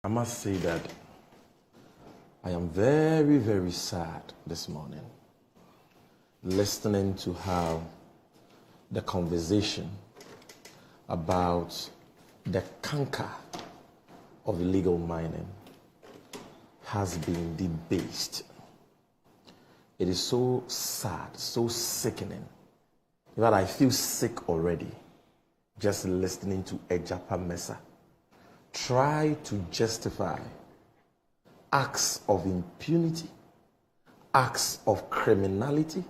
I must say that I am very, very sad this morning listening to how the conversation about the canker of illegal mining has been debased. It is so sad, so sickening, that I feel sick already just listening to Ejapa Mesa try to justify acts of impunity, acts of criminality,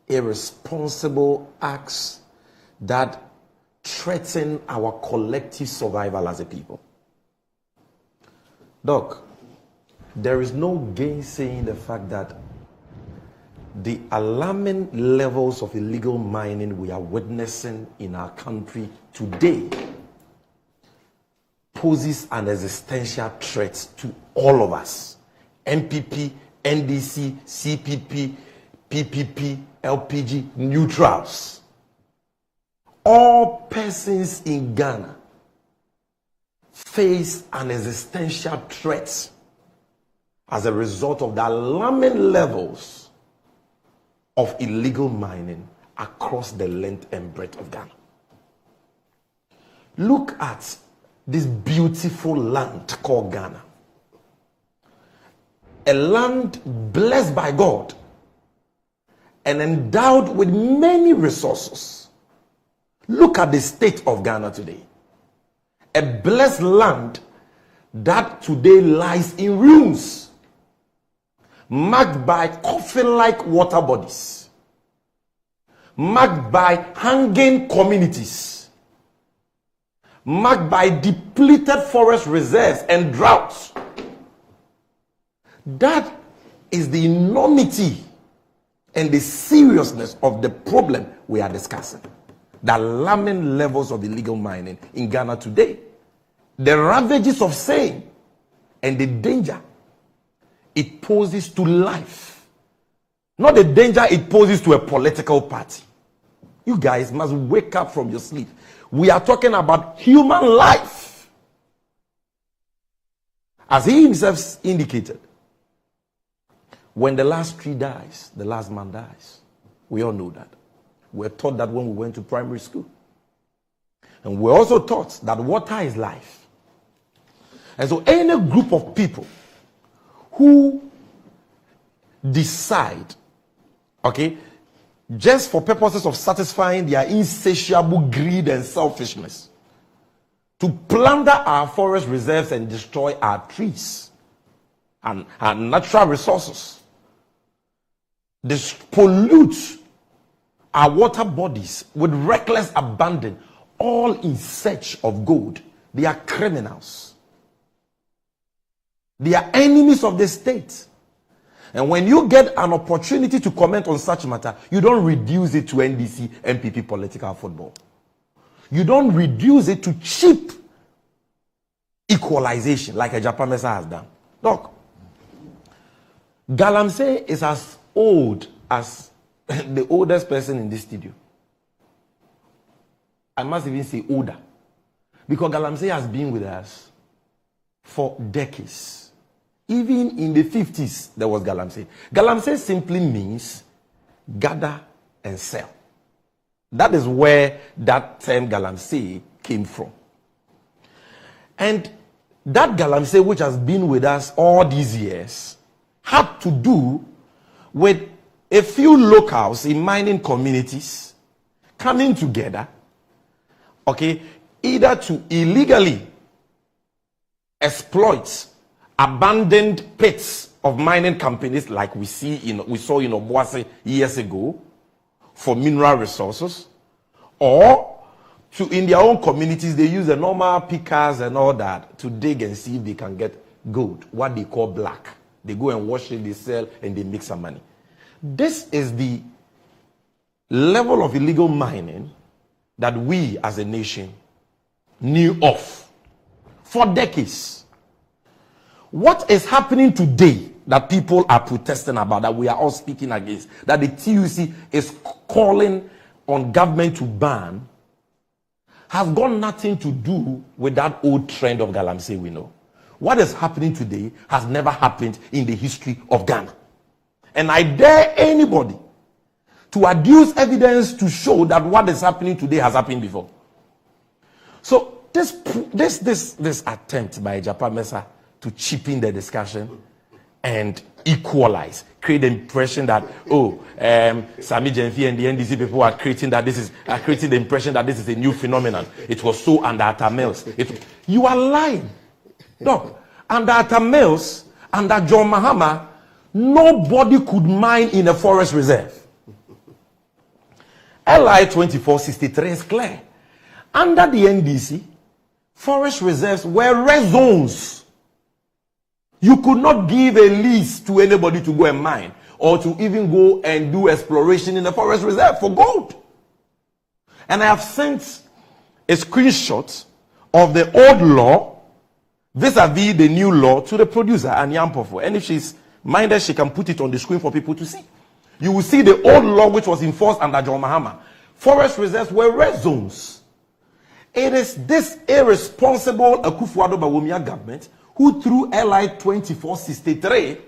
irresponsible acts that threaten our collective survival as a people. Doc, there is no gainsaying the fact that the alarming levels of illegal mining we are witnessing in our country today poses an existential threat to all of us. NPP, NDC, CPP, PPP, LPG, neutrals. All persons in Ghana face an existential threat as a result of the alarming levels of illegal mining across the length and breadth of Ghana. Look at this beautiful land called Ghana. A land blessed by God and endowed with many resources. Look at the state of Ghana today. A blessed land that today lies in ruins, marked by coffin-like water bodies, marked by hanging communities, marked by depleted forest reserves and droughts. That is the enormity and the seriousness of the problem we are discussing. The alarming levels of illegal mining in Ghana today, the ravages of same, and the danger it poses to life, not the danger it poses to a political party. You guys must wake up from your sleep. We are talking about human life. As he himself indicated, when the last tree dies, the last man dies. We all know that. We're taught that when we went to primary school. And we're also taught that water is life. And so any group of people who decide, okay, just for purposes of satisfying their insatiable greed and selfishness, to plunder our forest reserves and destroy our trees and our natural resources, pollute our water bodies with reckless abandon, all in search of gold. They are criminals. They are enemies of the state. And when you get an opportunity to comment on such matter, you don't reduce it to NDC, MPP political football. You don't reduce it to cheap equalization like Ejapa Mesa has done. Look, Galamsey is as old as the oldest person in this studio. I must even say older. Because Galamsey has been with us for decades. Even in the 50s, there was Galamsey. Galamsey simply means gather and sell. That is where that term Galamsey came from. And that Galamsey, which has been with us all these years, had to do with a few locals in mining communities coming together, okay, either to illegally exploit abandoned pits of mining companies like we saw in Obuasi years ago for mineral resources, or to in their own communities they use the normal pickers and all that to dig and see if they can get gold, what they call black. They go and wash it, they sell, and they make some money. This is the level of illegal mining that we as a nation knew of for decades. What is happening today that people are protesting about, that we are all speaking against, that the TUC is calling on government to ban, has got nothing to do with that old trend of Galamsey we know. what is happening today has never happened in the history of Ghana. And I dare anybody to adduce evidence to show that what is happening today has happened before. So this attempt by Japan Mesa to cheapen the discussion and equalize, create the impression that Sammy Gyamfi and the NDC people are creating the impression that this is a new phenomenon. It was so under Atta Mills. You are lying. No, under Atta Mills, under John Mahama, nobody could mine in a forest reserve. LI 2463 is clear. Under the NDC, forest reserves were red zones. You could not give a lease to anybody to go and mine or to even go and do exploration in the forest reserve for gold. And I have sent a screenshot of the old law vis-a-vis the new law to the producer, Anyam. And if she's minded, she can put it on the screen for people to see. You will see the old law which was enforced under John Mahama. Forest reserves were red zones. It is this irresponsible Akufo-Addo Bawumia government who through LI 2463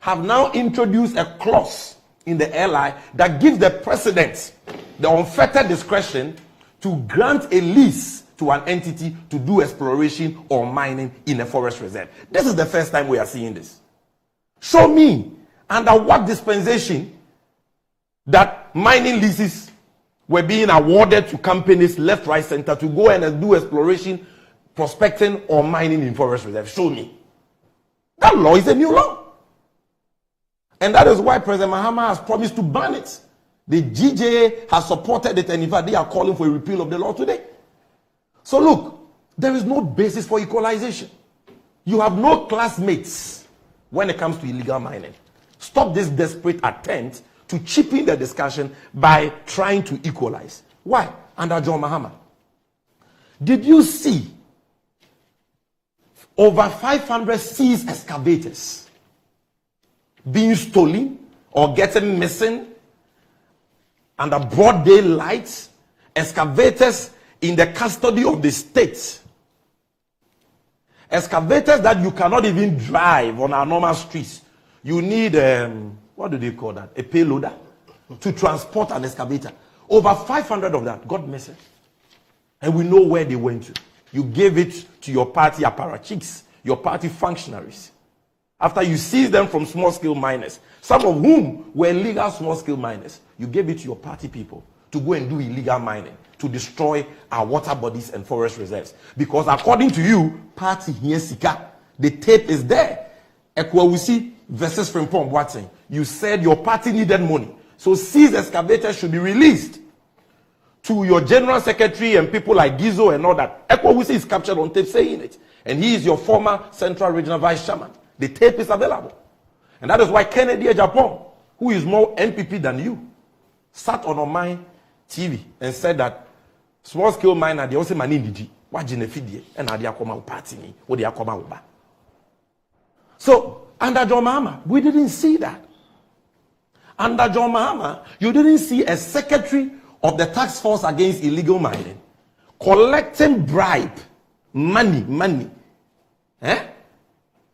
have now introduced a clause in the LI that gives the president the unfettered discretion to grant a lease to an entity to do exploration or mining in a forest reserve. This is the first time we are seeing this. Show me under what dispensation that mining leases were being awarded to companies left, right, center to go and do exploration, prospecting or mining in forest reserve. Show me. That law is a new law. And that is why President Mahama has promised to ban it. The GJA has supported it, and in fact, they are calling for a repeal of the law today. So look, there is no basis for equalization. You have no classmates when it comes to illegal mining. Stop this desperate attempt to cheapen the discussion by trying to equalize. Why? Under John Mahama. Did you see over 500 seized excavators being stolen or getting missing under broad daylight? Excavators in the custody of the state. Excavators that you cannot even drive on our normal streets. You need, what do they call that? A payloader to transport an excavator. Over 500 of that got missing. And we know where they went to. You gave it to your party apparatchiks, your party functionaries. After you seized them from small-scale miners, some of whom were legal small-scale miners, you gave it to your party people to go and do illegal mining, to destroy our water bodies and forest reserves. Because according to you, party here sika, the tape is there. Ekwawusi versus Frimpong Boateng. You said your party needed money. So seized excavators should be released to your general secretary and people like Gizo and all that. Ekwawusi is captured on tape saying it. And he is your former Central Regional Vice Chairman. The tape is available. And that is why Kennedy Japan, who is more NPP than you, sat on Omai TV and said that small scale miner, they also manindiji. What genefidie? And they are coming party me. What they are coming over. So, under John Mahama, we didn't see that. Under John Mahama, you didn't see a secretary of the task force against illegal mining collecting bribe, money,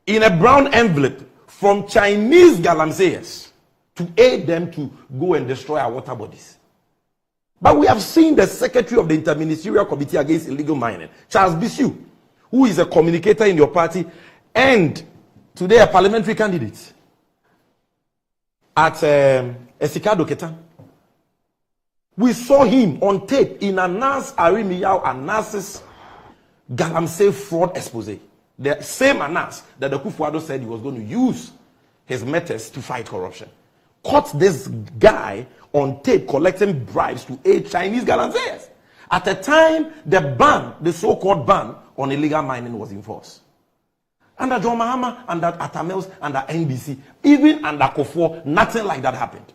in a brown envelope from Chinese Galamseyers to aid them to go and destroy our water bodies. But we have seen the secretary of the Interministerial Committee Against Illegal Mining, Charles Bishu, who is a communicator in your party and today a parliamentary candidate at Esikado Ketan. We saw him on tape in Anas Arimiyao Anas's Galamsey fraud expose. The same Anas that the Akufo-Addo said he was going to use his methods to fight corruption. Caught this guy on tape collecting bribes to aid Chinese Galamseyers. At the time, the ban, the so-called ban on illegal mining was enforced. Under John Mahama, under Atta Mills, under NDC, even under Kofo, nothing like that happened.